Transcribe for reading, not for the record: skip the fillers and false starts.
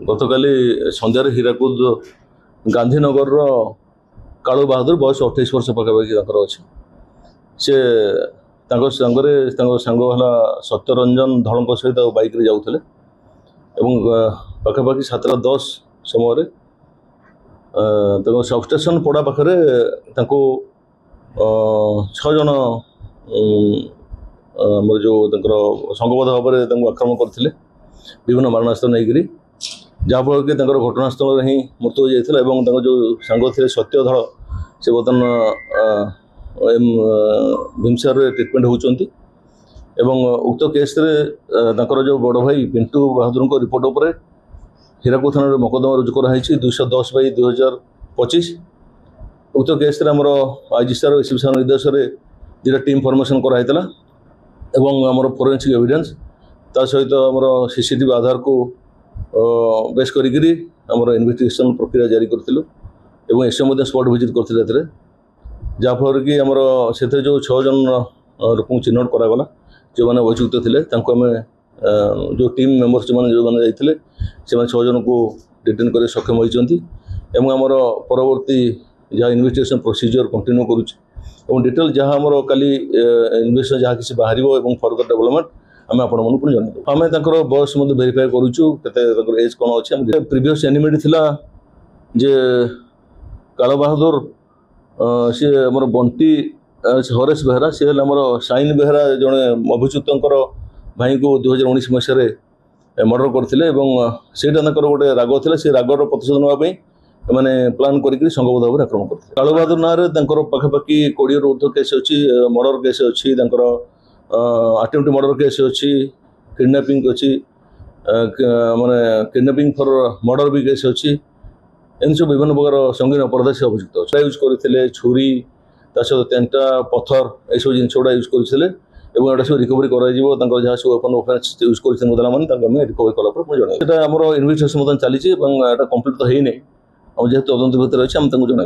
गतकाली संध्यार हीराकुद गांधीनगर कालू बहादुर बयस 28 वर्ष पखापाखि अच्छे से सांगे सांग है सत्यरंजन धड़ सहित बाइक रे जाऊे पखापाखि 7:10 समय सबस्टेशन पड़ा पाखे छः जन जो संगबद्ध भाव में आक्रमण करते विभिन्न मारणास्त्र नहीं जहाँफल कि घटनास्थल ही मृत्यु हो जाता जो सांग थे सत्यधड़ से बर्तमान भीमसार ट्रिटमेंट होती उक्त केस जो बड़ भाई पिंटू बहादुर को रिपोर्ट उपर हीराकुद थाना मकदमा रुजु कराई 210/2025 उक्त केस आमर आईजीसीआर एसपी निर्देश में 2टा टीम फॉर्मेशन कराइला आमर फोरेंसिक एविडेंस ता सहित आमर सीसीटीवी आधार को बेस करी आमर इन्वेस्टिगेशन प्रक्रिया जारी करूँ एसएम स्पॉट विजिट करते जहाँफल कि आमर से जो 6 जन लोक चिन्हट करागला जो मैंने अभियुक्त थे आम जो टीम मेंबर्स जो मैंने जाते 6 जन को डिटेन कर सक्षम होती आमर परवर्ती जहाँ इन्वेस्टिगेशन प्रोसीजर कंटिन्यू करुँ डिटेल जहाँ आमर काली इन्वेस्टिगेशन जहाँ किसी बाहर फर्दर डेवलपमेंट आम आपण जन आम बयस भेरीफाए करुँ एज कौन अच्छे प्रीवियस एनिमिटी थिला जे काला बहादुर सी आमर बंटी हरेश बेहरा सी आमर साइन बेहरा जड़े अभियुक्त भाई को 2019 मसीह मर्डर करते सेटा गोटे राग था से रागर प्रतिशोध नापी मैंने प्लां कर संगबद्ध भाव में आक्रमण करते कालू बहादुर ना पखापाखि 20 ऊर्ध केस अच्छी मर्डर केस अच्छी अटेम्प्ट मर्डर केस अच्छी किडनैपिंग अच्छी माने किडनैपिंग फॉर मर्डर भी केस अच्छी एम सब विभिन्न प्रकार संगीन अपराध से अभियुक्त यूज करते छुरी सहित टेंटा पत्थर यू जिन गुड़ा यूज करते सब रिकवरी कर जहाँ सब वेपन ऑफेंस यूज करते मुदला मैंने रिकवरी कलापर जनइबा आम इन्वेस्टिगेशन चली कंप्लीट तो है नहीं जेहतु तदंत भितर अच्छे आम जन